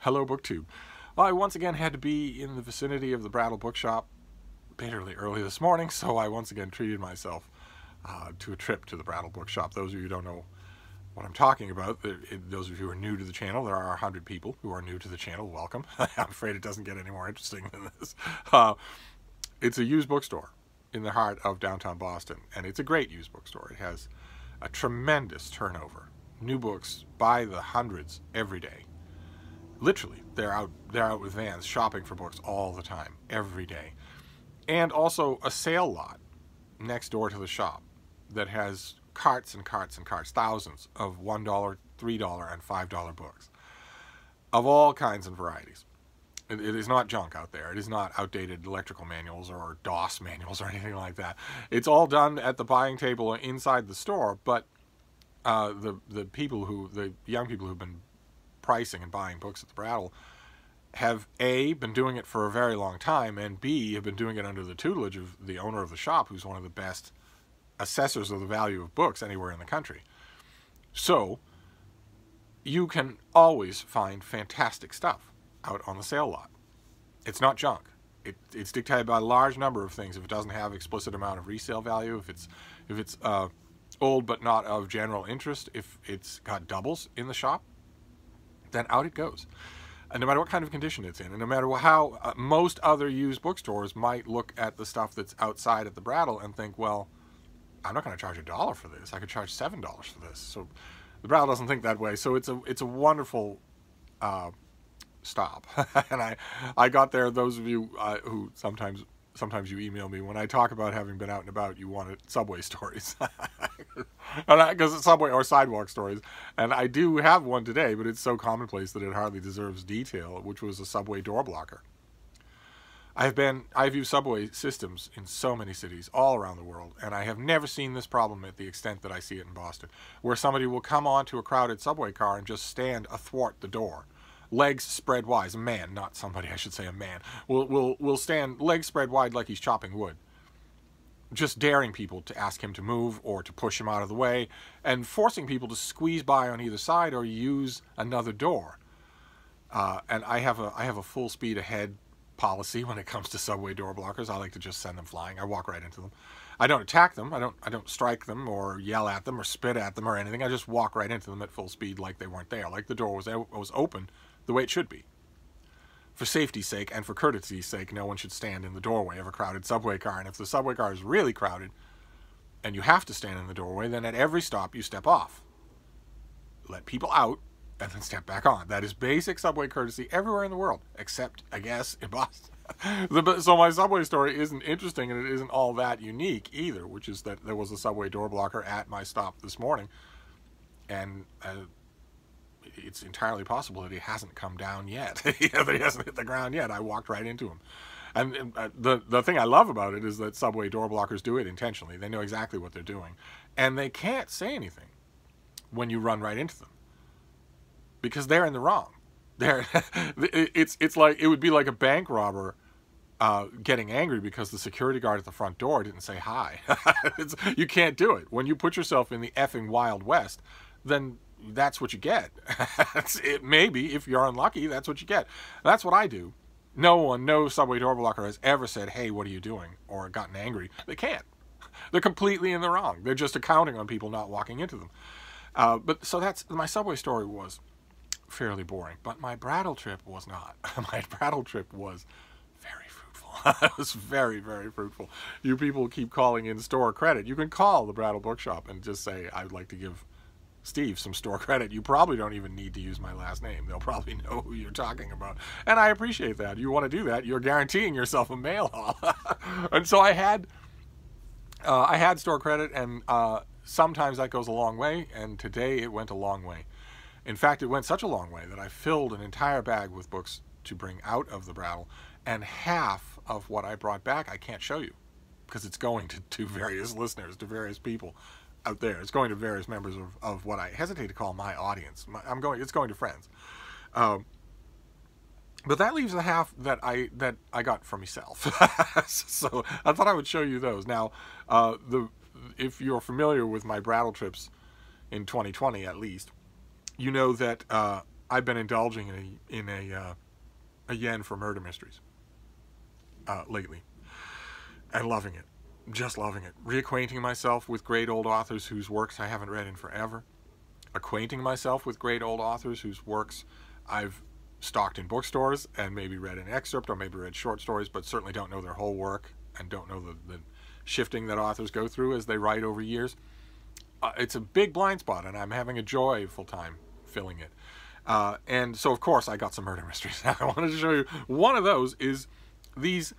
Hello, BookTube. Well, I once again had to be in the vicinity of the Brattle bookshop bitterly early this morning, so I once again treated myself to a trip to the Brattle bookshop. Those of you who don't know what I'm talking about, those of you who are new to the channel, there are 100 people who are new to the channel. Welcome. I'm afraid it doesn't get any more interesting than this. It's a used bookstore in the heart of downtown Boston, and it's a great used bookstore. It has a tremendous turnover. New books by the hundreds every day. Literally, they're out with vans shopping for books all the time, every day. And also a sale lot next door to the shop that has carts and carts and carts, thousands of $1, $3, and $5 books of all kinds and varieties. It is not junk out there. It is not outdated electrical manuals or DOS manuals or anything like that. It's all done at the buying table inside the store, but the young people who've been pricing and buying books at the Brattle have A, been doing it for a very long time, and B, have been doing it under the tutelage of the owner of the shop, who's one of the best assessors of the value of books anywhere in the country. So you can always find fantastic stuff out on the sale lot. It's not junk. It's dictated by a large number of things. If it doesn't have explicit amount of resale value, if it's old but not of general interest, if it's got doubles in the shop, then out it goes. And no matter what kind of condition it's in, and no matter how most other used bookstores might look at the stuff that's outside at the Brattle and think, well, I'm not going to charge $1 for this. I could charge $7 for this. So the Brattle doesn't think that way. So it's a wonderful stop. And I got there. Those of you who sometimes you email me when I talk about having been out and about, you wanted subway stories. Because it's subway or sidewalk stories. And I do have one today, but it's so commonplace that it hardly deserves detail, which was a subway door blocker. I've used subway systems in so many cities all around the world, and I have never seen this problem at the extent that I see it in Boston, where somebody will come onto a crowded subway car and just stand athwart the door. Legs spread wide. A man, not somebody, I should say a man, will stand legs spread wide like he's chopping wood, just daring people to ask him to move or to push him out of the way, and forcing people to squeeze by on either side or use another door. And I have a full speed ahead policy when it comes to subway door blockers. I like to just send them flying. I walk right into them. I don't attack them. I don't strike them or yell at them or spit at them or anything. I just walk right into them at full speed like they weren't there, like the door was open the way it should be. For safety's sake and for courtesy's sake, no one should stand in the doorway of a crowded subway car. And if the subway car is really crowded and you have to stand in the doorway, then at every stop you step off. Let people out and then step back on. That is basic subway courtesy everywhere in the world, except, I guess, in Boston. So my subway story isn't interesting, and it isn't all that unique either, which is that there was a subway door blocker at my stop this morning, and it's entirely possible that he hasn't come down yet. That he hasn't hit the ground yet. I walked right into him. And the thing I love about it is that subway door blockers do it intentionally. They know exactly what they're doing. And they can't say anything when you run right into them, because they're in the wrong. It's like, it would be like a bank robber getting angry because the security guard at the front door didn't say hi. You can't do it. When you put yourself in the effing Wild West, then that's what you get. Maybe, if you're unlucky, that's what you get. That's what I do. No subway door blocker has ever said, hey, what are you doing? Or gotten angry. They can't. They're completely in the wrong. They're just accounting on people not walking into them. So that's, my subway story was fairly boring, but my Brattle trip was not. My Brattle trip was very fruitful. It was very, very fruitful. You people keep calling in store credit. You can call the Brattle bookshop and just say, I'd like to give Steve some store credit. You probably don't even need to use my last name. They'll probably know who you're talking about. And I appreciate that. You want to do that, you're guaranteeing yourself a mail haul. And so I had store credit, and sometimes that goes a long way, and today it went a long way. In fact, it went such a long way that I filled an entire bag with books to bring out of the Brattle, and half of what I brought back I can't show you, because it's going to various listeners, to various people out there. It's going to various members of what I hesitate to call my audience. It's going to friends. But that leaves the half that I got for myself. So I thought I would show you those. Now, if you're familiar with my Brattle trips in 2020 at least, you know that I've been indulging in a yen for murder mysteries lately, and loving it, just loving it. Reacquainting myself with great old authors whose works I haven't read in forever. Acquainting myself with great old authors whose works I've stalked in bookstores and maybe read an excerpt or maybe read short stories, but certainly don't know their whole work and don't know the shifting that authors go through as they write over years. It's a big blind spot, and I'm having a joyful time filling it. And so, of course, I got some murder mysteries. I wanted to show you one of those is these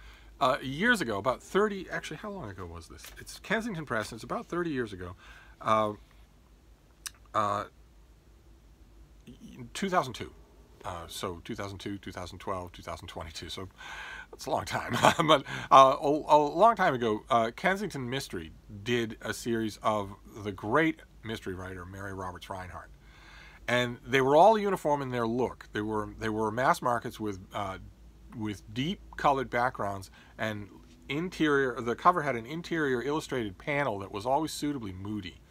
years ago, about 30, actually, how long ago was this? It's Kensington Press, and it's about 30 years ago. 2002. So 2002, 2012, 2022. So it's a long time. But a long time ago, Kensington Mystery did a series of the great mystery writer Mary Roberts Reinhardt, and they were all uniform in their look. They were mass markets with deep colored backgrounds, and interior. The cover had an interior illustrated panel that was always suitably moody,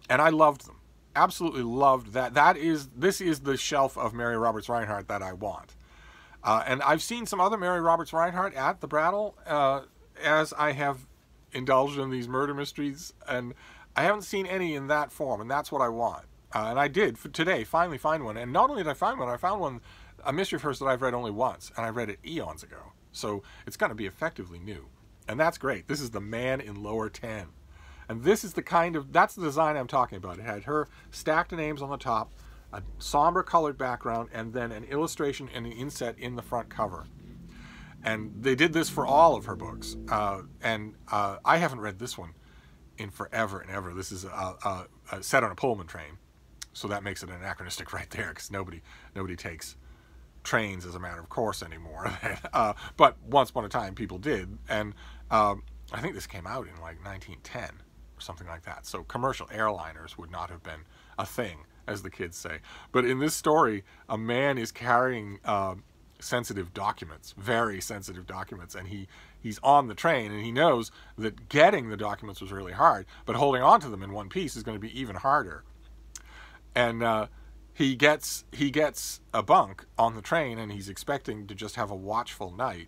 and I loved them. Absolutely loved that. This is the shelf of Mary Roberts Reinhardt that I want. And I've seen some other Mary Roberts Reinhardt at the Brattle as I have indulged in these murder mysteries, and I haven't seen any in that form, and that's what I want. And I did today finally find one. And not only did I find one, I found one, a mystery of hers that I've read only once, and I read it eons ago. So it's going to be effectively new, and that's great. This is The Man in Lower 10. And this is that's the design I'm talking about. It had her stacked names on the top, a somber colored background, and then an illustration and an inset in the front cover. And they did this for all of her books. I haven't read this one in forever and ever. This is set on a Pullman train. So that makes it anachronistic right there, because nobody takes trains as a matter of course anymore. But once upon a time, people did. And I think this came out in like 1910. Something like that. So commercial airliners would not have been a thing, as the kids say. But in this story, a man is carrying sensitive documents, very sensitive documents, and he's on the train, and he knows that getting the documents was really hard, but holding on to them in one piece is going to be even harder. And he gets a bunk on the train, and he's expecting to just have a watchful night.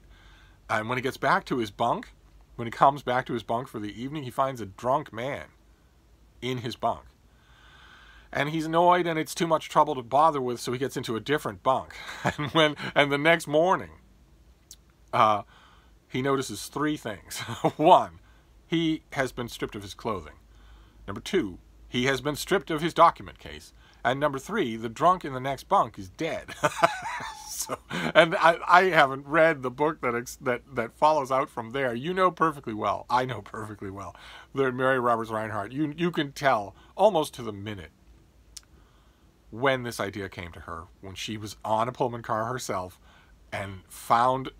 And when he gets back to his bunk, when he comes back to his bunk for the evening, he finds a drunk man in his bunk. And he's annoyed, and it's too much trouble to bother with, so he gets into a different bunk. And the next morning, he notices three things. One, he has been stripped of his clothing. Number two, he has been stripped of his document case. And number three, the drunk in the next bunk is dead. And I haven't read the book that follows out from there. You know perfectly well, I know perfectly well, that Mary Roberts Reinhardt, you can tell almost to the minute when this idea came to her, when she was on a Pullman car herself and found,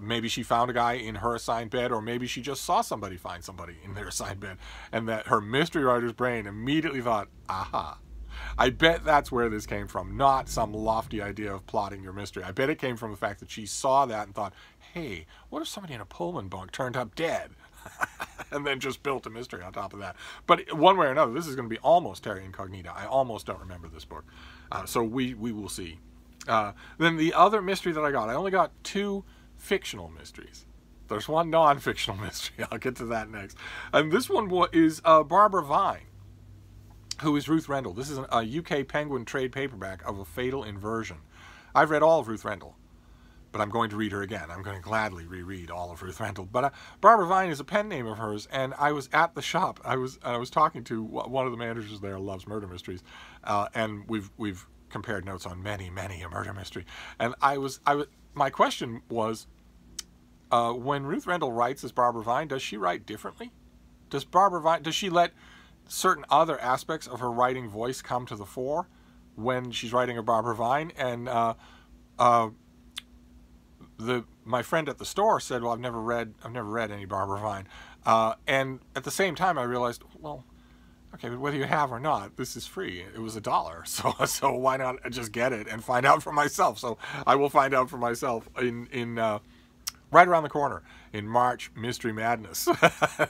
maybe she found a guy in her assigned bed, or maybe she just saw somebody find somebody in their assigned bed, and that her mystery writer's brain immediately thought, aha. I bet that's where this came from, not some lofty idea of plotting your mystery. I bet it came from the fact that she saw that and thought, hey, what if somebody in a Pullman bunk turned up dead? And then just built a mystery on top of that. But one way or another, this is going to be almost terra incognita. I almost don't remember this book. So we will see. Then the other mystery that I only got two fictional mysteries. There's one non-fictional mystery. I'll get to that next. And this one is Barbara Vine, who is Ruth Rendell. This is a UK Penguin trade paperback of A Fatal Inversion. I've read all of Ruth Rendell, but I'm going to read her again. I'm going to gladly reread all of Ruth Rendell. But Barbara Vine is a pen name of hers, and I was at the shop. I was talking to one of the managers there, loves murder mysteries, and we've compared notes on many a murder mystery. And my question was, when Ruth Rendell writes as Barbara Vine, does she write differently? Does she let certain other aspects of her writing voice come to the fore when she's writing a Barbara Vine? And my friend at the store said, well, I've never read any Barbara Vine. And at the same time, I realized, well, okay, but whether you have or not, this is free. It was $1, so why not just get it and find out for myself? So I will find out for myself in Right around the corner in March, Mystery Madness.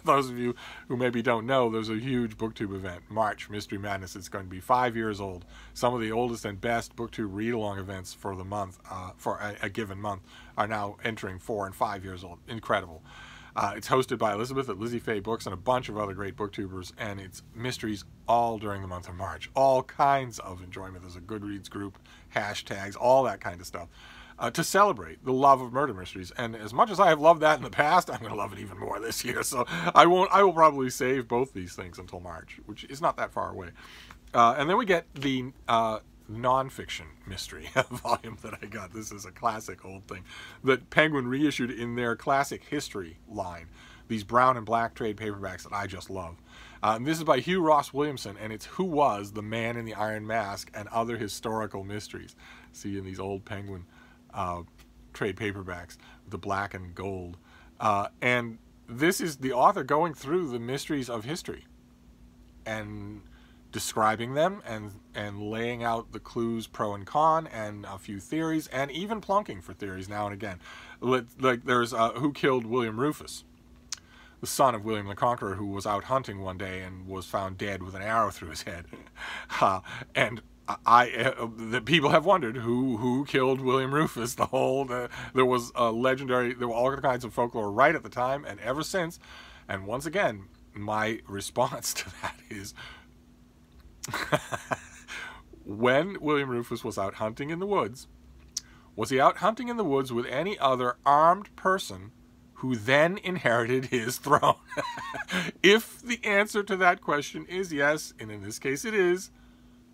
Those of you who maybe don't know, there's a huge BookTube event, March, Mystery Madness. It's going to be 5 years old. Some of the oldest and best BookTube read-along events for the month, for a given month, are now entering 4 and 5 years old. Incredible. It's hosted by Elizabeth at Lizzie Faye Books and a bunch of other great booktubers, and it's mysteries all during the month of March. All kinds of enjoyment. There's a Goodreads group, hashtags, all that kind of stuff. To celebrate the love of murder mysteries. And as much as I have loved that in the past, I'm going to love it even more this year. So I will probably save both these things until March, which is not that far away. And then we get the Nonfiction Mystery volume that I got. This is a classic old thing that Penguin reissued in their classic history line. These brown and black trade paperbacks that I just love. And this is by Hugh Ross Williamson, and it's Who Was the Man in the Iron Mask and Other Historical Mysteries. See in these old Penguin trade paperbacks, the black and gold. And this is the author going through the mysteries of history and describing them and laying out the clues pro and con and a few theories and even plunking for theories now and again. Like there's who killed William Rufus, the son of William the Conqueror, who was out hunting one day and was found dead with an arrow through his head. And the people have wondered who killed William Rufus. There was a legendary, there were all kinds of folklore right at the time and ever since. And once again, my response to that is, when William Rufus was out hunting in the woods, was he out hunting in the woods with any other armed person who then inherited his throne? If the answer to that question is yes, and in this case it is,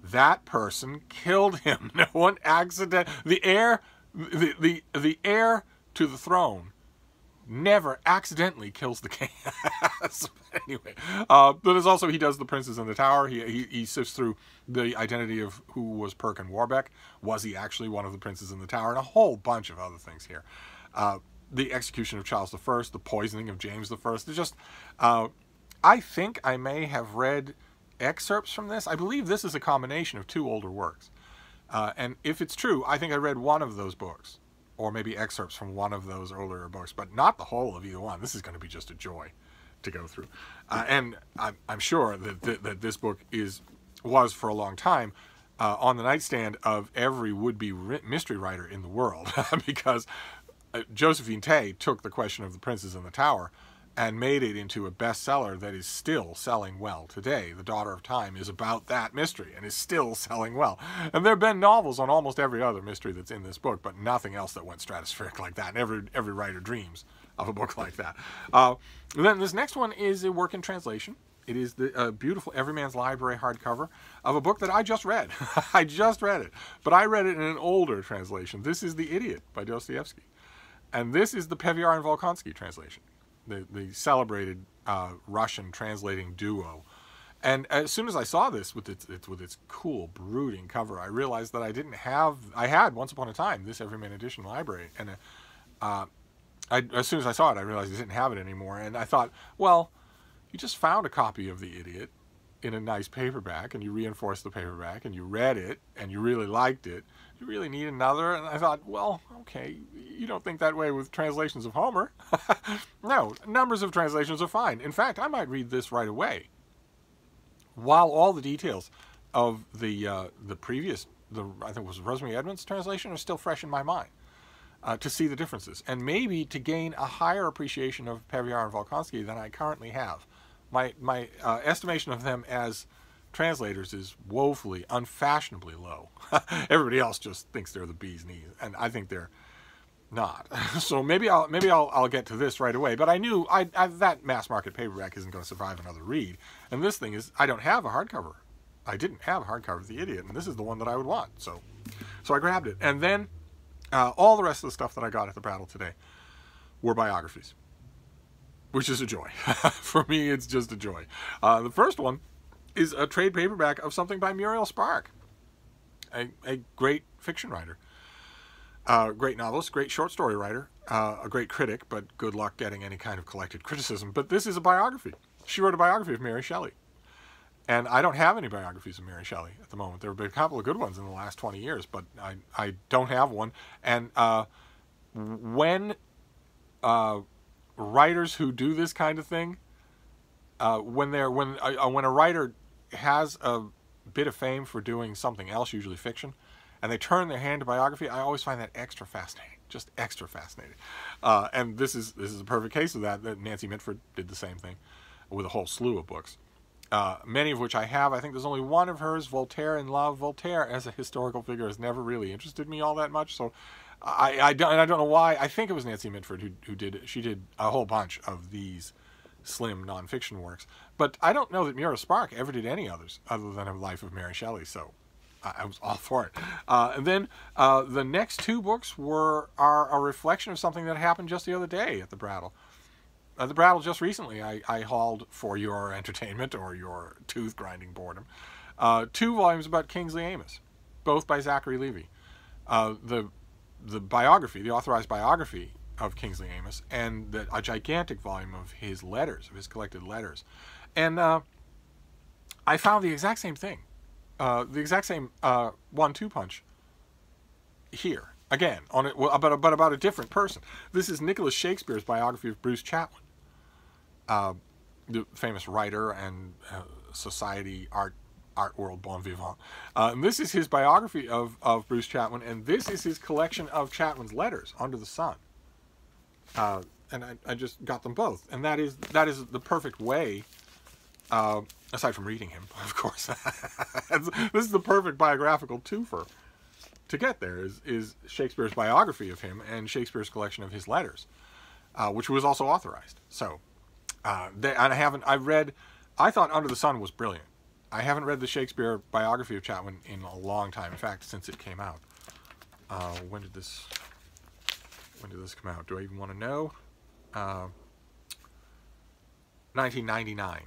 that person killed him. No one the heir to the throne never accidentally kills the king. So anyway, but there's also, he does the Princes in the Tower. He sifts through the identity of who was Perkin Warbeck. Was he actually one of the Princes in the Tower? And a whole bunch of other things here. The execution of Charles I, the poisoning of James I. It's just, I think I may have read excerpts from this. I believe this is a combination of two older works. And if it's true, I think I read one of those books, or maybe excerpts from one of those earlier books, but not the whole of either one. This is going to be just a joy to go through. And I'm sure that this book was for a long time on the nightstand of every would-be mystery writer in the world, because Josephine Tay took the question of the Princes in the Tower and made it into a bestseller that is still selling well today. The Daughter of Time is about that mystery and is still selling well. And there have been novels on almost every other mystery that's in this book, but nothing else that went stratospheric like that. And every writer dreams of a book like that. Then this next one is a work in translation. It is the beautiful Everyman's Library hardcover of a book that I just read. I just read it, but I read it in an older translation. This is The Idiot by Dostoevsky. And this is the Peviar and Volkonsky translation, the celebrated Russian translating duo. And as soon as I saw this with its cool, brooding cover, I realized that I had once upon a time this Everyman Edition library. And as soon as I saw it, I realized I didn't have it anymore. And I thought, well, you just found a copy of The Idiot in a nice paperback, and you reinforced the paperback, and you read it, and you really liked it. You really need another? And I thought, well, okay, you don't think that way with translations of Homer. No, numbers of translations are fine. In fact, I might read this right away, while all the details of the previous, I think it was Rosemary Edmonds' translation, are still fresh in my mind, to see the differences, and maybe to gain a higher appreciation of Peviar and Volkonsky than I currently have. My estimation of them as translators is woefully, unfashionably low. Everybody else just thinks they're the bee's knees, and I think they're not. So maybe I'll get to this right away. But I knew that mass market paperback isn't going to survive another read. And this thing is, I don't have a hardcover. I didn't have a hardcover of The Idiot, and this is the one that I would want. So I grabbed it, and then all the rest of the stuff that I got at the Brattle today were biographies, which is a joy. For me, it's just a joy. The first one is a trade paperback of something by Muriel Spark, a great fiction writer, great novelist, great short story writer, a great critic, but good luck getting any kind of collected criticism. But this is a biography. She wrote a biography of Mary Shelley. And I don't have any biographies of Mary Shelley at the moment. There have been a couple of good ones in the last 20 years, but I don't have one. And when writers who do this kind of thing, when a writer has a bit of fame for doing something else, usually fiction, and they turn their hand to biography, I always find that extra fascinating, just extra fascinating. And this is a perfect case of that. Nancy Mitford did the same thing with a whole slew of books, many of which I have. I think there's only one of hers, Voltaire in Love. Voltaire as a historical figure has never really interested me all that much, so I don't know why. I think it was Nancy Mitford who did. She did a whole bunch of these slim nonfiction works, but I don't know that Mura Spark ever did any others other than A Life of Mary Shelley. So I was all for it. And then the next two books are a reflection of something that happened just the other day at the Brattle. The Brattle just recently, I hauled for your entertainment or your tooth grinding boredom, 2 volumes about Kingsley Amis, both by Zachary Levi. The biography, the authorized biography of Kingsley Amis, and a gigantic volume of his letters, of his collected letters. And I found the exact same thing, the exact same 1-2 punch here. Again, on it, but about a different person. This is Nicholas Shakespeare's biography of Bruce Chatwin, the famous writer and society art world bon vivant. And this is his biography of Bruce Chatwin, and this is his collection of Chatwin's letters, Under the Sun. And I just got them both, and that is the perfect way, aside from reading him, of course. This is the perfect biographical twofer to get there, is Shakespeare's biography of him and Shakespeare's collection of his letters, which was also authorized. So, and I thought Under the Sun was brilliant. I haven't read the Shakespeare biography of Chatwin in a long time. In fact, since it came out. When did this come out? Do I even want to know? 1999.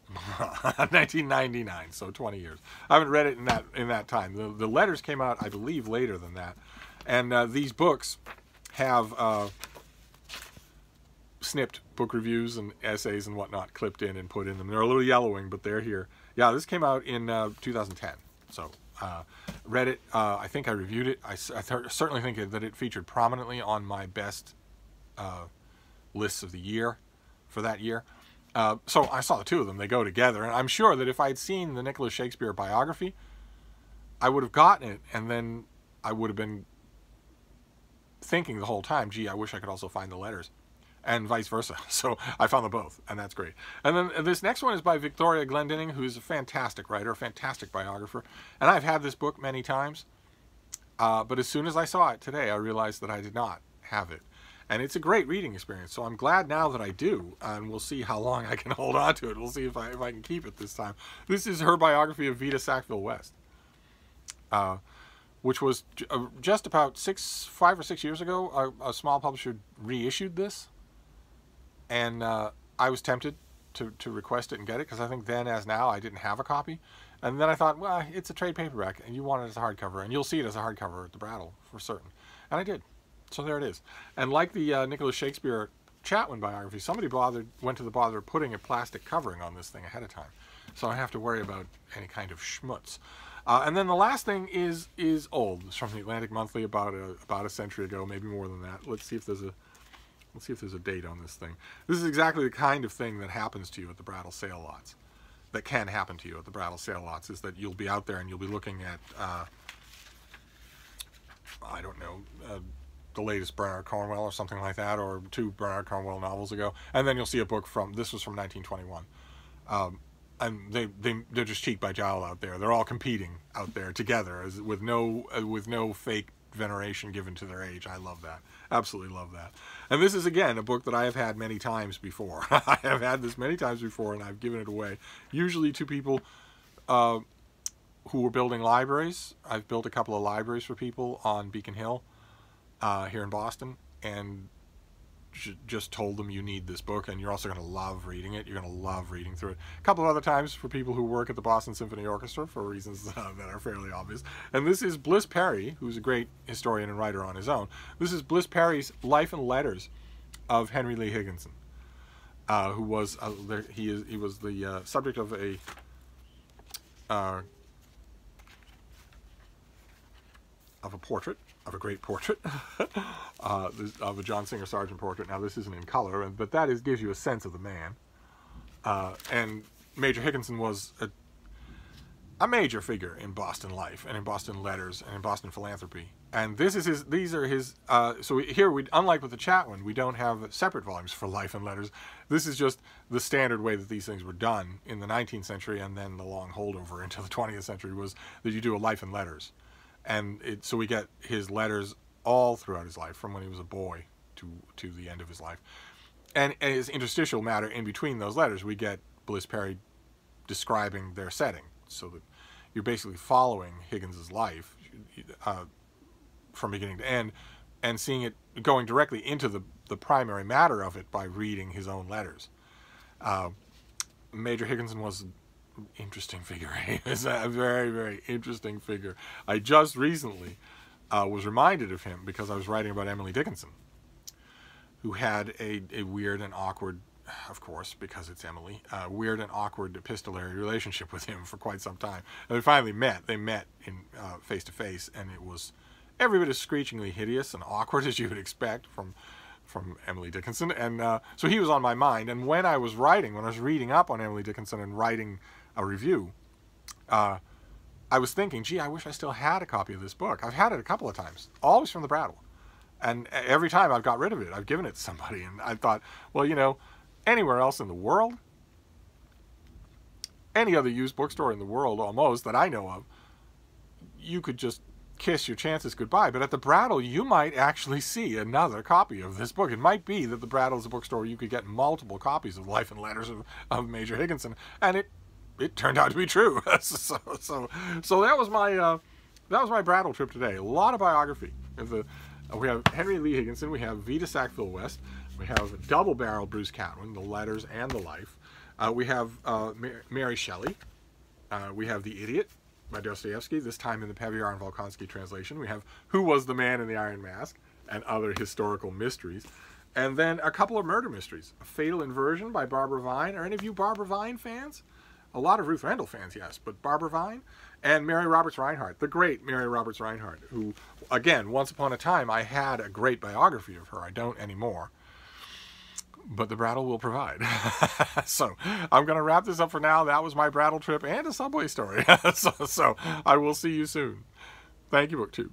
1999, so 20 years. I haven't read it in that time. The letters came out, I believe, later than that. And these books have snipped book reviews and essays and whatnot clipped in and put in them. They're a little yellowing, but they're here. Yeah, this came out in 2010. So read it. I think I reviewed it. I certainly think that it featured prominently on my best lists of the year for that year. So I saw the two of them. They go together. And I'm sure that if I'd seen the Nicholas Shakespeare biography, I would have gotten it, and then I would have been thinking the whole time, gee, I wish I could also find the letters, and vice versa. So I found them both, and that's great. And then this next one is by Victoria Glendinning, who's a fantastic writer, a fantastic biographer. And I've had this book many times, but as soon as I saw it today, I realized that I did not have it. And it's a great reading experience, so I'm glad now that I do, and we'll see how long I can hold on to it. We'll see if I can keep it this time. This is her biography of Vita Sackville West, which was just about 5 or 6 years ago. A small publisher reissued this, and I was tempted to request it and get it, because I think then, as now, I didn't have a copy. And then I thought, well, it's a trade paperback, and you want it as a hardcover, and you'll see it as a hardcover at the Brattle, for certain. And I did. So there it is. And like the Nicholas Shakespeare Chatwin biography, somebody went to the bother of putting a plastic covering on this thing ahead of time. So I have to worry about any kind of schmutz. And then the last thing is old. It's from the Atlantic Monthly about a century ago, maybe more than that. Let's see if there's a date on this thing. This is exactly the kind of thing that happens to you at the Brattle sale lots. That can happen to you at the Brattle sale lots, is that you'll be out there and you'll be looking at I don't know, the latest Bernard Cornwell or something like that, or 2 Bernard Cornwell novels ago, and then you'll see a book this was from 1921. And they're just cheek by jowl out there. They're all competing out there together, with no fake veneration given to their age. I love that. Absolutely love that. And this is, again, a book that I have had many times before. I have had this many times before, and I've given it away, usually to people who were building libraries. I've built a couple of libraries for people on Beacon Hill here in Boston, and just told them, you need this book, and you're also going to love reading it. You're going to love reading through it. A couple of other times for people who work at the Boston Symphony Orchestra, for reasons that are fairly obvious. And this is Bliss Perry, who's a great historian and writer on his own. This is Bliss Perry's Life and Letters of Henry Lee Higginson, who was he was the subject of a portrait of a great portrait, of a John Singer Sargent portrait. Now, this isn't in color, but that gives you a sense of the man. And Major Higginson was a major figure in Boston life and in Boston letters and in Boston philanthropy. And these are his, so here, unlike with the Chatwin, we don't have separate volumes for life and letters. This is just the standard way that these things were done in the 19th century, and then the long holdover into the 20th century was that you do a life and letters. And so we get his letters all throughout his life, from when he was a boy to the end of his life. And as interstitial matter in between those letters, we get Bliss Perry describing their setting, so that you're basically following Higgins's life from beginning to end, and seeing it going directly into the primary matter of it by reading his own letters. Major Higginson was an interesting figure. He was a very, very interesting figure. I just recently was reminded of him because I was writing about Emily Dickinson, who had a weird and awkward, of course, because it's Emily, weird and awkward epistolary relationship with him for quite some time. And they finally met. They met in face-to-face, and it was every bit as screechingly hideous and awkward as you would expect from Emily Dickinson. And so he was on my mind. And when I was reading up on Emily Dickinson and writing a review, I was thinking, gee, I wish I still had a copy of this book. I've had it a couple of times, always from the Brattle. And every time I've got rid of it, I've given it to somebody. And I thought, well, you know, anywhere else in the world, any other used bookstore in the world almost that I know of, you could just kiss your chances goodbye. But at the Brattle, you might actually see another copy of this book. It might be that the Brattle is a bookstore where you could get multiple copies of Life and Letters of Major Higginson, and it turned out to be true. so that was my Brattle trip today. A lot of biography. We have Henry Lee Higginson. We have Vita Sackville West. We have Double Barrel Bruce Catwin, the letters and the life. We have Mary Shelley. We have The Idiot by Dostoevsky, this time in the Peviar and Volkonsky translation. We have Who Was the Man in the Iron Mask, and other historical mysteries. And then a couple of murder mysteries. A Fatal Inversion by Barbara Vine. Are any of you Barbara Vine fans? A lot of Ruth Rendell fans, yes, but Barbara Vine. And Mary Roberts Rinehart, the great Mary Roberts Rinehart, who, again, once upon a time, I had a great biography of her. I don't anymore. But the Brattle will provide. So I'm going to wrap this up for now. That was my Brattle trip and a subway story. so I will see you soon. Thank you, BookTube.